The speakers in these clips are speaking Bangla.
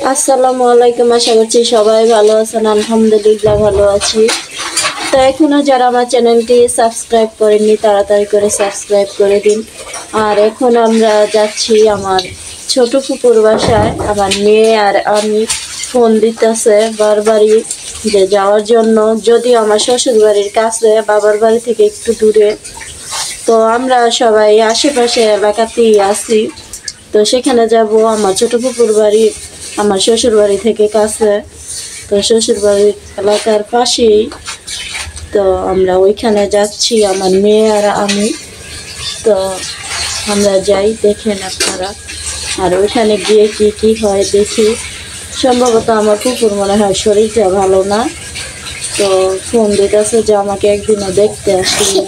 আসসালামু আলাইকুম। আশা করছি সবাই ভালো আছেন। আলহামদুলিল্লাহ ভালো আছি। তো এখনো যারা আমার চ্যানেলটি সাবস্ক্রাইব করেননি তাড়াতাড়ি করে সাবস্ক্রাইব করে দিন। আর এখন আমরা যাচ্ছি আমার ছোট ফুপুর বাসায়। আমার মেয়ে আর আমি ফোন দিতেছে বারবারই যে যাওয়ার জন্য, যদিও আমার শ্বশুর বাড়ির কাছে, বাবার বাড়ি থেকে একটু দূরে। তো আমরা সবাই আশেপাশে এলাকাতেই আছি। তো সেখানে যাব। আমার ছোট পুকুর বাড়ি আমার শ্বশুর বাড়ি থেকে কাছে। তো শ্বশুর বাড়ির এলাকার পাশেই। তো আমরা ওইখানে যাচ্ছি আমার মেয়ে আর আমি। তো আমরা যাই, দেখেন আপনারা। আর ওইখানে গিয়ে কি কি হয় দেখি। সম্ভবত আমার কুকুর মনে হয় শরীরটা ভালো না। তো ফোন দিতেছে যে আমাকে একদিনও দেখতে আসলে।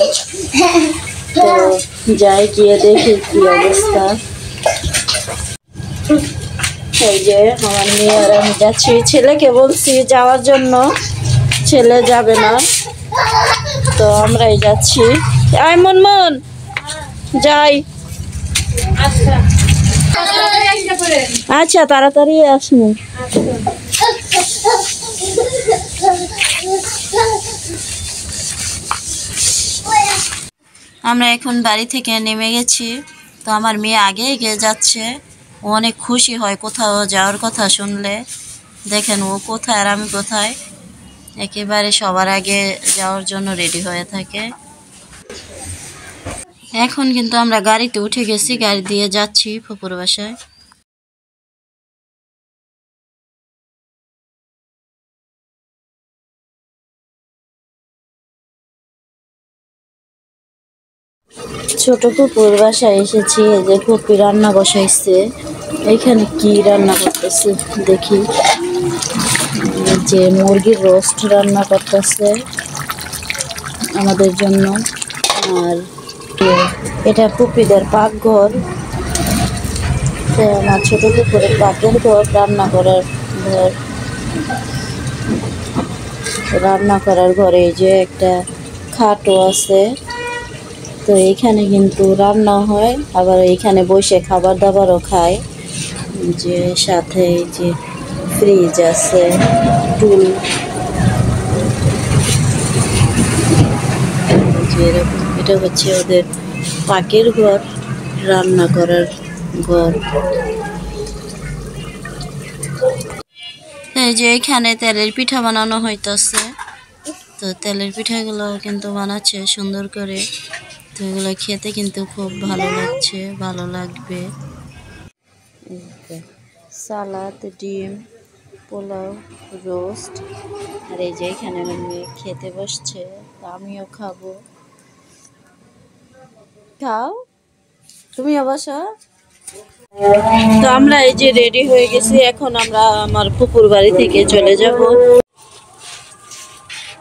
তো যাই, গিয়ে দেখি কি অবস্থা। এই যে আমার মেয়ে আর আমি যাচ্ছি। ছেলেকে বলছি যাওয়ার জন্য, ছেলে যাবে না। তো আমরাই যাচ্ছি। আয় মনমন, যাই। আচ্ছা, তাড়াতাড়ি আসবো। আমরা এখন বাড়ি থেকে নেমে গেছি। তো আমার মেয়ে আগে এগিয়ে যাচ্ছে। ও অনেক খুশি হয় কোথাও যাওয়ার কথা শুনলে। দেখেন ও কোথায় আর আমি কোথায়, একেবারে সবার আগে যাওয়ার জন্য রেডি হয়ে থাকে। এখন কিন্তু আমরা গাড়িতে উঠে গেছি, গাড়ি দিয়ে যাচ্ছি ফুপুর বাসায়। ছোট ফুপুর বাসায় এসেছি। এই যে ফুপি রান্না বসাইছে। এখানে কি রান্না করতেছে দেখি। যে মুরগির রোস্ট রান্না করতেছে আমাদের জন্য। আর এটা পুপিদের পাকঘর। তো আমার ছোট পুকুরের পাকের ঘর, রান্না করার ঘর। রান্না করার ঘরে এই যে একটা খাটও আছে। তো এইখানে কিন্তু রান্না হয়, আবার এইখানে বসে খাবার দাবারও খায়। যে সাথে এই যে ফ্রিজ আছে, টুল। যে এরকম, এটা হচ্ছে ওদের পাকের ঘর, রান্না করার ঘর। এই যে এখানে তেলের পিঠা বানানো হইতেছে। তো তেলের পিঠাগুলো কিন্তু বানাচ্ছে সুন্দর করে। তো এগুলো খেতে কিন্তু খুব ভালো লাগছে, ভালো লাগবে। সালাদ, ডিম, পোলাও, রোস্ট। আর এই যে এখানে আমার মেয়ে খেতে বসছে, আমিও খাবো। খাও, তুমিও বসো। তো আমরা এই যে রেডি হয়ে গেছি। এখন আমরা আমার ফুপুর বাড়ি থেকে চলে যাব।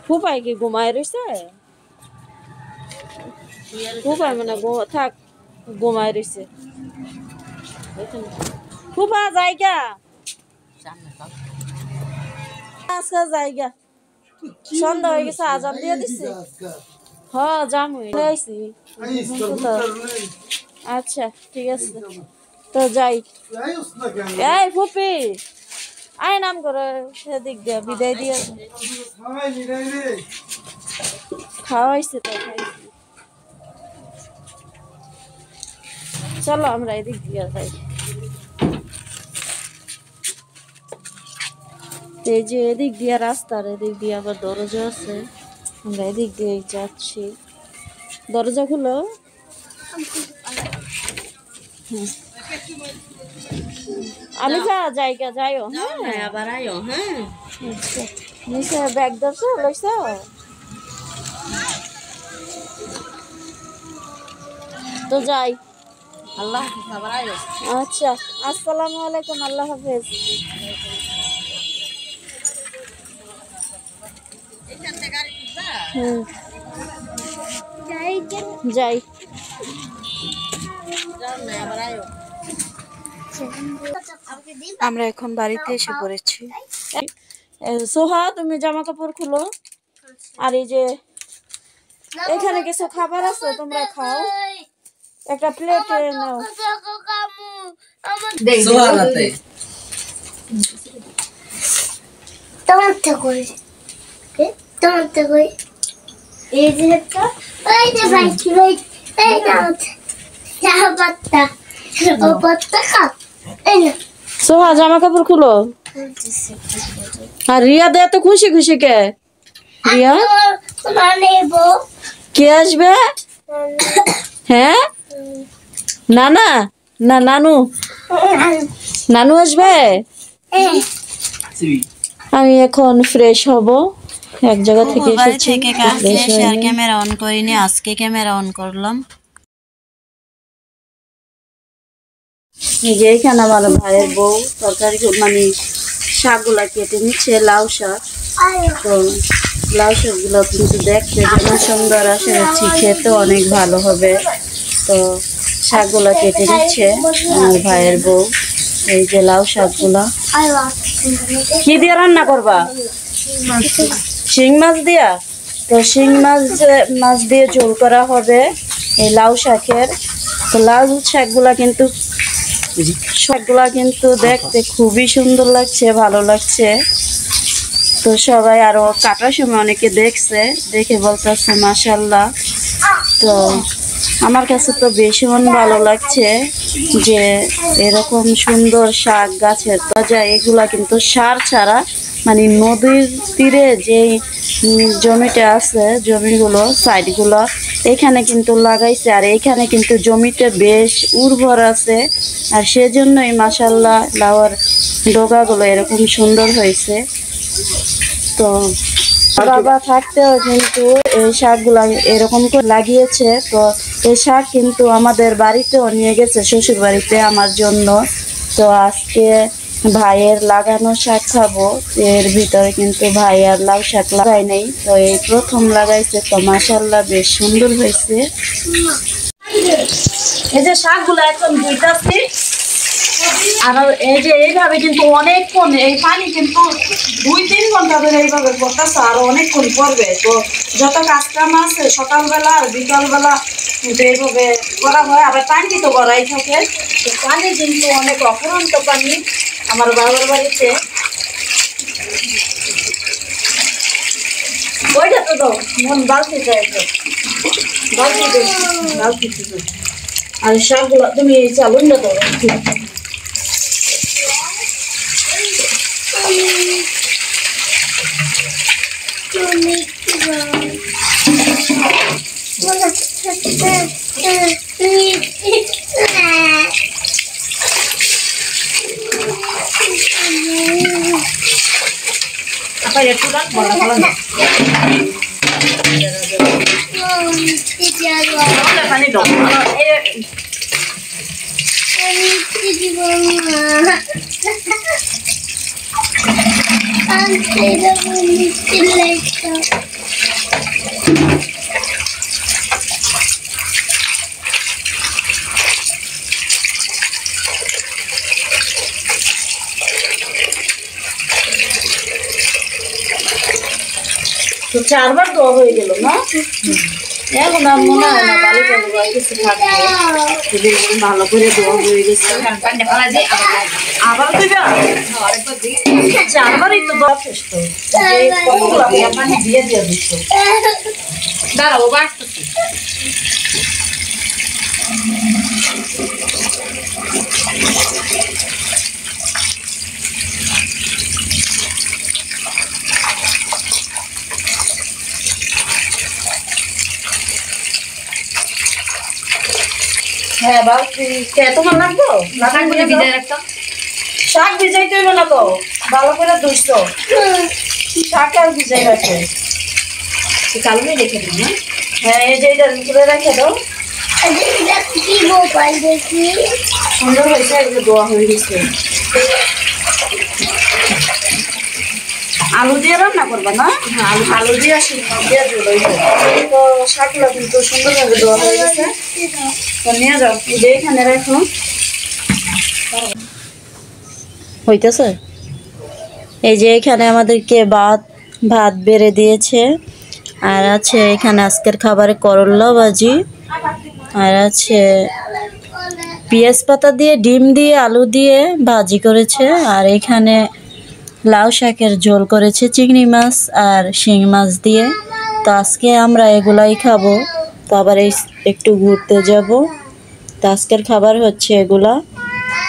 ফুপাই কি ঘুমায় রয়েছে? ফুপাই মানে থাক, ঘুমায় রয়েছে। ফুপা জায়গা আজকে জায়গা সন্ধ্যা হয়ে গেছে, আজান দিয়ে দিচ্ছে। হ্যাঁ জামুই আইছি। আচ্ছা ঠিক আছে, তো যাই। এই ফুপি আয়, নাম করে সেদিক দিয়া বিদায় দিয়ে খাওয়াইছে। তো খাইছি, চলো আমরা এদিক দিয়া যাই। এই যে এদিক দিয়া রাস্তার এদিক দিয়ে আবার দরজা আছে। আমরা এদিক দিয়ে যাচ্ছি। দরজা খুলো। আলিফা জায়গা যাইও, হ্যাঁ আবার আইও। হ্যাঁ নিচে ব্যাগ ধরছো, লইছো? তো যাই। আল্লাহ হাফেজ, আবার আইও। আচ্ছা, আসসালামু আলাইকুম, আল্লাহ হাফেজ। হুম, যাই। আমরা এখন বাড়িতে এসে পড়েছি। সোহা, তুমি জামা কাপড় খুলো। আর এই যে এখানে কিছু খাবার আছে, তোমরা খাও। একটা প্লেটে নাও। টমেটো কই টমেটো কই এই যে একটা এই যে ভাই এই না পাতা ও পাতা খা এই না সোহা জামা কাপড় খুলো। আর রিয়া দে এত খুশি খুশি কে? রিয়া কে আসবে? হ্যাঁ নানা না নানু নানু আসবে। আমি এখন ফ্রেশ হব, এক জায়গা থেকে এসেছি। আর ক্যামেরা অন করিনি, আজকে ক্যামেরা অন করলাম। যে এখানে আমার ভাইয়ের বউ তরকারি মানে শাকগুলা কেটে নিচ্ছে, লাউ শাক। তো লাউ শাকগুলো কিন্তু দেখতে যেমন সুন্দর আসে, খেতে অনেক ভালো হবে। তো শাকগুলা কেটে নিচ্ছে আমার ভাইয়ের বউ। এই যে লাউ শাকগুলা কি দিয়ে রান্না করবা? শিং মাছ দিয়া। তো শিং মাছ দিয়ে ঝোল করা হবে এই লাউ শাকের। তো লাউ শাকগুলা কিন্তু দেখতে খুবই সুন্দর লাগছে, ভালো লাগছে। তো সবাই আরো কাটার সময় অনেকে দেখছে, দেখে বলতেছে মাশাআল্লাহ। তো আমার কাছে তো ভীষণ ভালো লাগছে যে এরকম সুন্দর শাক গাছের তাজা, এগুলা কিন্তু সার ছাড়া, মানে নদীর তীরে যে জমিটা আছে, জমিগুলো সাইডগুলো এখানে কিন্তু লাগাইছে। আর এখানে কিন্তু জমিতে বেশ উর্বর আছে, আর সেজন্যই মাশাআল্লাহ লাউয়ের ডগাগুলো এরকম সুন্দর হয়েছে। তো বাবা থাকতেও কিন্তু এই শাকগুলা এরকম করে লাগিয়েছে। তো এই শাক কিন্তু আমাদের বাড়িতেও নিয়ে গেছে, শ্বশুর বাড়িতে আমার জন্য। তো আজকে ভাইয়ের লাগানো শাক খাবো। এর ভিতরে কিন্তু ভাই আর লাউ শাক লাগাই নাই, তো এই প্রথম লাগাইছে। তো মাশাআল্লাহ বেশ সুন্দর হয়েছে। এই যে শাকগুলো এখন ধুইতাছি, আর এই যে এইভাবে কিন্তু অনেকক্ষণ এই পানি কিন্তু 2-3 ঘন্টা ধরে এইভাবে করতেছে, আরো অনেকক্ষণ করবে। তো যত কাজ কাম আছে সকালবেলা আর বিকালবেলা কিন্তু এইভাবে করা হয়। আবার টাঙ্কি তো করাই থাকে। তো পানি কিন্তু অনেক অপরন্ত পানি আমার বাবার বাড়িতে। ওইটা তো দাও মন বালতি যায়, বালতি আর শাকগুলো তুমি চালুন না দাও। apa ya tuh kan bola bola boleh panik dong তো 4 বার ধোয়া হয়ে গেল না? এখন আর মনে হয় না বালি টালি কিছু থাকবে, যদি ভালো করে ধোয়া হয়ে গেছে। আবার দিবা? 4 বারই তো ধোয়া শেষ। তো কতগুলো পানি দিয়ে দিচ্ছ? দাঁড়াও বাড়তেছি। হ্যাঁ বালতি তোমার লাগবো? শাক ভিজাইতে হইব না তো, ভালো করে ধুইছো শাক আর ভিজাই রাখে কালমে রেখে দিন না। হ্যাঁ এই যে এটা ভিতরে রেখে দাও। সুন্দর হয়েছে, এগুলো দোয়া হয়ে গেছে। আলু দিয়ে রান্না করবা না? হ্যাঁ আলু দিয়ে দিয়ে তো শাকগুলো কিন্তু সুন্দরভাবে দেওয়া হয়ে গেছে। তো নিয়ে যাও, এই যে এখানে রাখো। হইতেছে এই যে এখানে আমাদেরকে ভাত বেড়ে দিয়েছে, আর আছে এখানে আজকের খাবারে করলা ভাজি, আর আছে পেঁয়াজ পাতা দিয়ে ডিম দিয়ে আলু দিয়ে ভাজি করেছে। আর এখানে লাউ শাকের ঝোল করেছে চিংড়ি মাছ আর শিং মাছ দিয়ে। তো আজকে আমরা এগুলাই খাবো। তো আবার একটু ঘুরতে যাব। তো আজকের খাবার হচ্ছে এগুলা।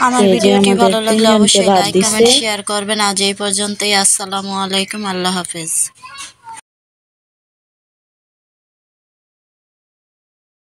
আমার এই যে ভিডিওটি আমাদের ভালো লাগলে তিনজনকে অবশ্যই ভাত লাইক দিছে। কমেন্ট শেয়ার করবেন। আজ এই পর্যন্তই। আসসালামু আলাইকুম, আল্লাহ হাফেজ।